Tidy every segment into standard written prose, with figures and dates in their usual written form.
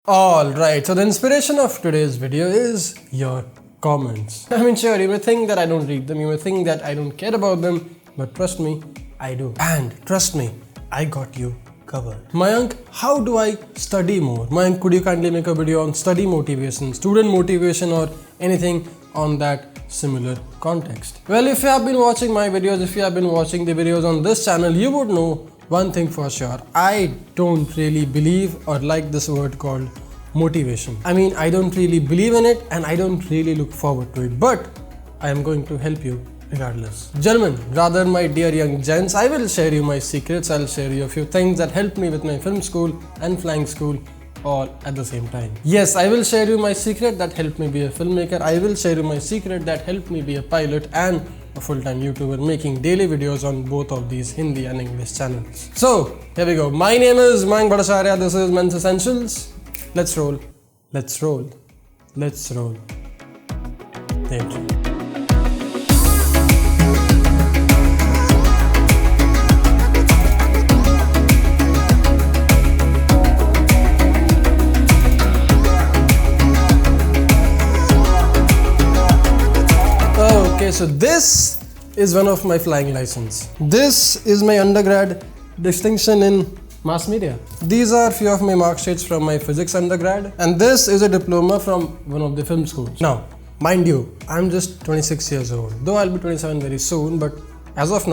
Alright, so the inspiration of today's video is your comments. I mean, sure, you may think that I don't read them, you may think that I don't care about them, but trust me, I do. And trust me, I got you covered. Mayank, how do I study more? Mayank, could you kindly make a video on study motivation, student motivation, or anything on that similar context? Well, if you have been watching my videos, if you have been watching the videos on this channel, you would know one thing for sure. I don't really believe or like this word called motivation. I mean, I don't really believe in it and I don't really look forward to it, but I am going to help you regardless. Gentlemen, rather my dear young gents, I will share you my secrets. I'll share you a few things that helped me with my film school and flying school all at the same time. Yes, I will share you my secret that helped me be a filmmaker. I will share you my secret that helped me be a pilot and a full-time YouTuber making daily videos on both of these Hindi and English channels. So, here we go. My name is Mayank Bhattacharya. This is Men's Essentials. Let's roll. Let's roll. Let's roll. The intro. Okay, so this is one of my flying license. This is my undergrad distinction in mass media. These are few of my mark sheets from my physics undergrad, and this is a diploma from one of the film schools. Now, mind you, I'm just 26 years old, though I'll be 27 very soon, but as of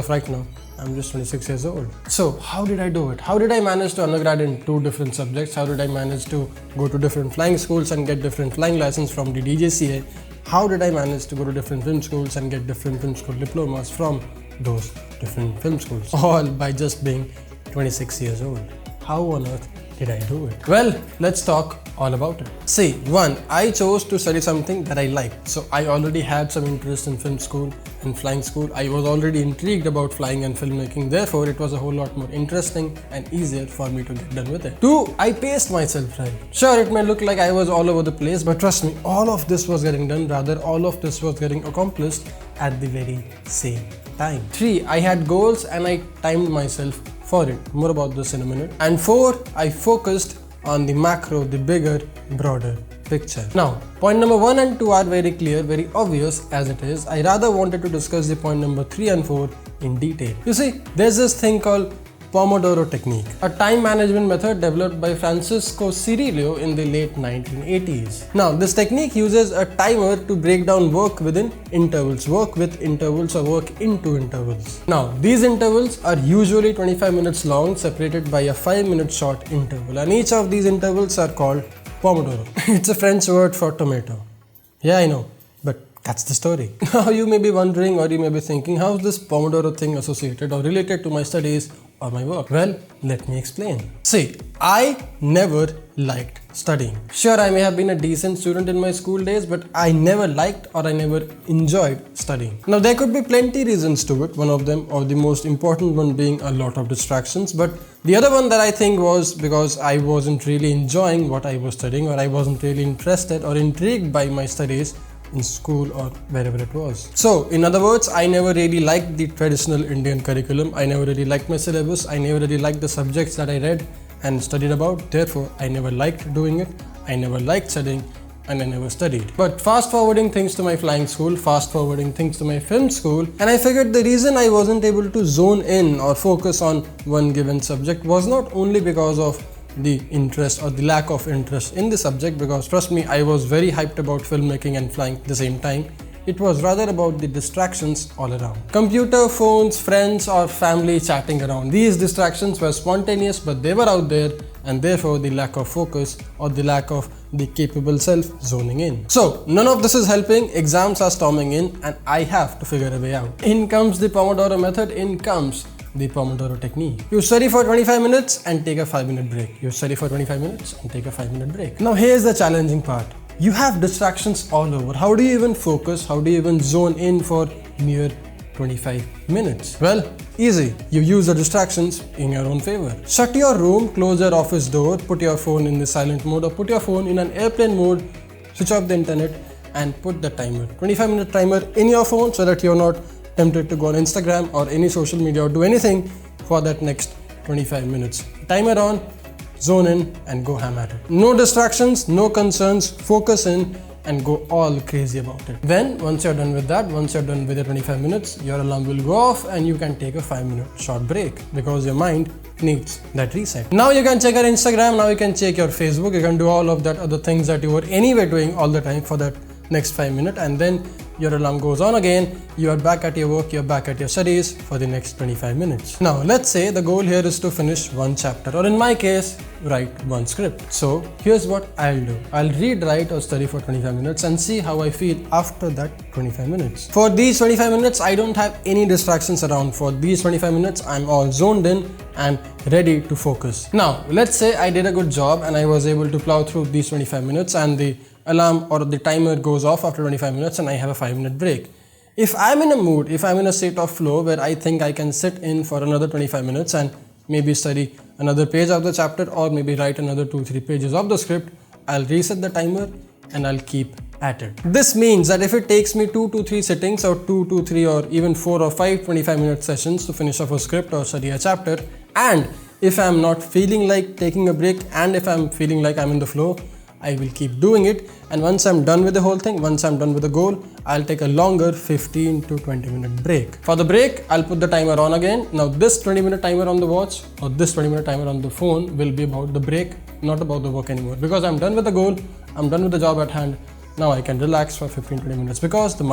right now, I'm just 26 years old. So how did I do it? How did I manage to undergrad in two different subjects? How did I manage to go to different flying schools and get different flying license from the DJCA? How did I manage to go to different film schools and get different film school diplomas from those different film schools? All by just being 26 years old. How on earth did I do it? Well, let's talk all about it. See, one, I chose to study something that I liked. So I already had some interest in film school and flying school. I was already intrigued about flying and filmmaking. Therefore, it was a whole lot more interesting and easier for me to get done with it. Two, I paced myself right. Sure, it may look like I was all over the place, but trust me, all of this was getting done. Rather, all of this was getting accomplished at the very same time. Three, I had goals and I timed myself for it. More about this in a minute. And four, I focused on the macro, the bigger, broader picture. Now, point number 1 and 2 are very clear, very obvious as it is. I rather wanted to discuss the point number 3 and 4 in detail. You see, there's this thing called Pomodoro technique, a time management method developed by Francisco Cirillo in the late 1980s. Now, this technique uses a timer to break down work within intervals, work with intervals or work into intervals. Now, these intervals are usually 25 minutes long, separated by a 5-minute short interval, and each of these intervals are called Pomodoro. It's a French word for tomato. Yeah, I know, but that's the story. Now, you may be wondering or you may be thinking, how is this Pomodoro thing associated or related to my studies or my work? Well, let me explain. See, I never liked studying. Sure, I may have been a decent student in my school days, but I never liked or I never enjoyed studying. Now, there could be plenty reasons to it. One of them, or the most important one, being a lot of distractions. But the other one that I think was because I wasn't really enjoying what I was studying, or I wasn't really interested or intrigued by my studies in school or wherever it was. So, in other words, I never really liked the traditional Indian curriculum. I never really liked my syllabus. I never really liked the subjects that I read and studied about. Therefore, I never liked doing it. I never liked studying, and I never studied. But fast forwarding things to my flying school, fast forwarding things to my film school, and I figured the reason I wasn't able to zone in or focus on one given subject was not only because of the interest or the lack of interest in the subject, because trust me, I was very hyped about filmmaking and flying at the same time. It was rather about the distractions all around. Computer, phones, friends or family chatting around. These distractions were spontaneous, but they were out there, and therefore the lack of focus or the lack of the capable self zoning in. So none of this is helping. Exams are storming in and I have to figure a way out. In comes the Pomodoro method, in comes the Pomodoro technique. You study for 25 minutes and take a 5-minute break. You study for 25 minutes and take a 5-minute break. Now here's the challenging part. You have distractions all over. How do you even focus? How do you even zone in for mere 25 minutes? Well, easy. You use the distractions in your own favor. Shut your room, close your office door, put your phone in the silent mode or put your phone in an airplane mode, switch off the internet and put the timer, 25-minute timer in your phone, so that you're not tempted to go on Instagram or any social media or do anything for that next 25 minutes. Timer on, zone in and go ham at it. No distractions, no concerns, focus in and go all crazy about it. Then once you're done with that, once you're done with the 25 minutes, your alarm will go off and you can take a 5-minute short break because your mind needs that reset. Now you can check your Instagram, now you can check your Facebook, you can do all of that other things that you were anyway doing all the time for that next 5 minutes, and then your alarm goes on again, you are back at your work, you're back at your studies for the next 25 minutes. Now let's say the goal here is to finish one chapter, or in my case, write one script. So here's what I'll do. I'll read, write or study for 25 minutes and see how I feel after that 25 minutes. For these 25 minutes, I don't have any distractions around. For these 25 minutes, I'm all zoned in and ready to focus. Now, let's say I did a good job and I was able to plow through these 25 minutes and the alarm or the timer goes off after 25 minutes and I have a 5-minute break. If I'm in a mood, if I'm in a state of flow where I think I can sit in for another 25 minutes and maybe study another page of the chapter or maybe write another 2-3 pages of the script, I'll reset the timer and I'll keep at it. This means that if it takes me 2 to 3 sittings or 2 to 3 or even 4 or 5 25-minute sessions to finish off a script or study a chapter, and if I'm not feeling like taking a break and if I'm feeling like I'm in the flow, I will keep doing it, and once I'm done with the whole thing, once I'm done with the goal, I'll take a longer 15 to 20-minute break. For the break, I'll put the timer on again. Now this 20-minute timer on the watch or this 20-minute timer on the phone will be about the break, not about the work anymore, because I'm done with the goal, I'm done with the job at hand. Now I can relax for 15-20 minutes because the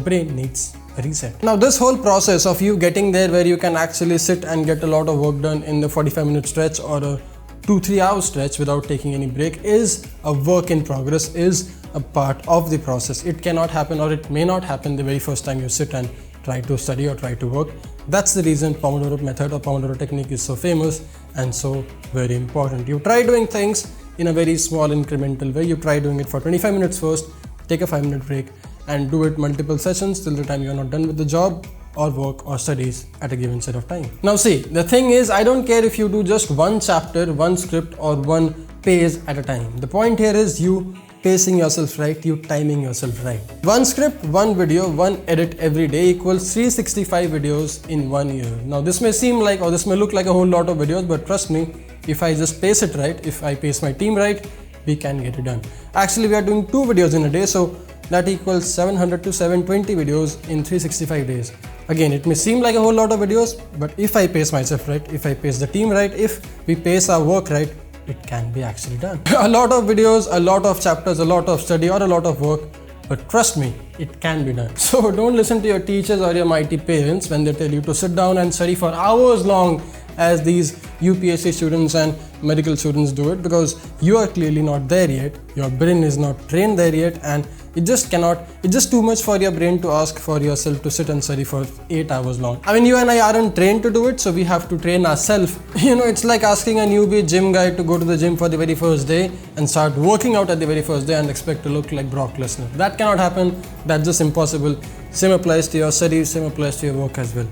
brain needs a reset. Now this whole process of you getting there where you can actually sit and get a lot of work done in the 45-minute stretch or a 2-3 hour stretch without taking any break is a work in progress, is a part of the process. It cannot happen or it may not happen the very first time you sit and try to study or try to work. That's the reason Pomodoro method or Pomodoro technique is so famous and so very important. You try doing things in a very small incremental way. You try doing it for 25 minutes first, take a 5-minute break and do it multiple sessions till the time you're not done with the job or work or studies at a given set of time. Now see, the thing is, I don't care if you do just one chapter, one script or one page at a time. The point here is you pacing yourself right, you timing yourself right. One script, one video, one edit every day equals 365 videos in 1 year. Now this may seem like, or this may look like a whole lot of videos, but trust me, if I just pace it right, if I pace my team right, we can get it done. Actually, we are doing 2 videos in a day, so that equals 700 to 720 videos in 365 days. Again, it may seem like a whole lot of videos, but if I pace myself right, if I pace the team right, if we pace our work right, it can be actually done. A lot of videos, a lot of chapters, a lot of study or a lot of work, but trust me, it can be done. So don't listen to your teachers or your mighty parents when they tell you to sit down and study for hours long as these UPSC students and medical students do it, because you are clearly not there yet. Your brain is not trained there yet, and it's just too much for your brain to ask for yourself to sit and study for 8 hours long. I mean, you and I aren't trained to do it, so we have to train ourselves. You know, it's like asking a newbie gym guy to go to the gym for the very first day and start working out at the very first day and expect to look like Brock Lesnar. That cannot happen. That's just impossible. Same applies to your studies, same applies to your work as well.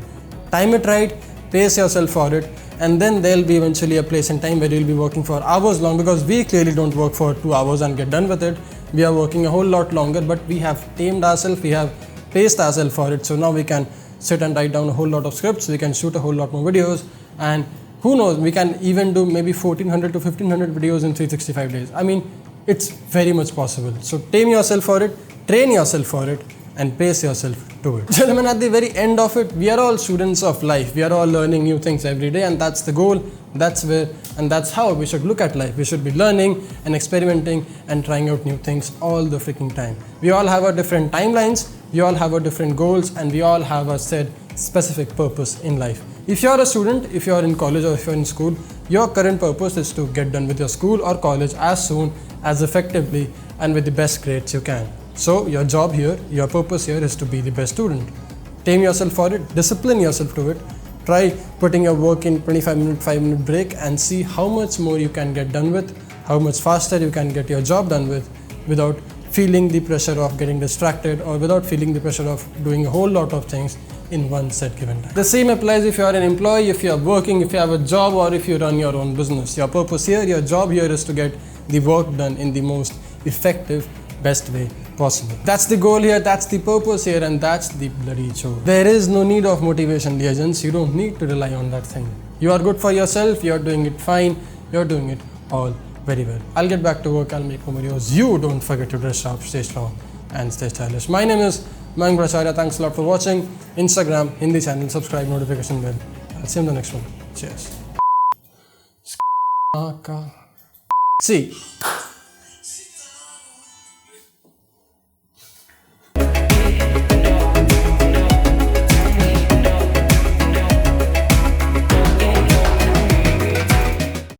Time it right, pace yourself for it, and then there'll be eventually a place and time where you'll be working for hours long, because we clearly don't work for 2 hours and get done with it. We are working a whole lot longer, but we have tamed ourselves, we have paced ourselves for it. So now we can sit and write down a whole lot of scripts, we can shoot a whole lot more videos, and who knows, we can even do maybe 1400 to 1500 videos in 365 days. I mean, it's very much possible. So tame yourself for it, train yourself for it, and pace yourself to it. Gentlemen, at the very end of it, we are all students of life. We are all learning new things every day, and that's the goal. That's where, and that's how we should look at life. We should be learning and experimenting and trying out new things all the freaking time. We all have our different timelines, we all have our different goals, and we all have a said specific purpose in life. If you're a student, if you're in college or if you're in school, your current purpose is to get done with your school or college as soon, as effectively, and with the best grades you can. So your job here, your purpose here is to be the best student. Tame yourself for it, discipline yourself to it. Try putting your work in 25-minute, 5-minute break and see how much more you can get done with, how much faster you can get your job done with without feeling the pressure of getting distracted or without feeling the pressure of doing a whole lot of things in one set given time. The same applies if you are an employee, if you are working, if you have a job, or if you run your own business. Your purpose here, your job here is to get the work done in the most effective, best way possible. That's the goal here, that's the purpose here, and that's the bloody chore. There is no need of motivation, dear gents. You don't need to rely on that thing. You are good for yourself, you are doing it fine, you are doing it all very well. I'll get back to work. I'll make more videos. You don't forget to dress sharp, stay strong, and stay stylish. My name is Mayank Bhattacharya. Thanks a lot for watching. Instagram, Hindi channel, subscribe, notification bell. I'll see you in the next one. Cheers. See.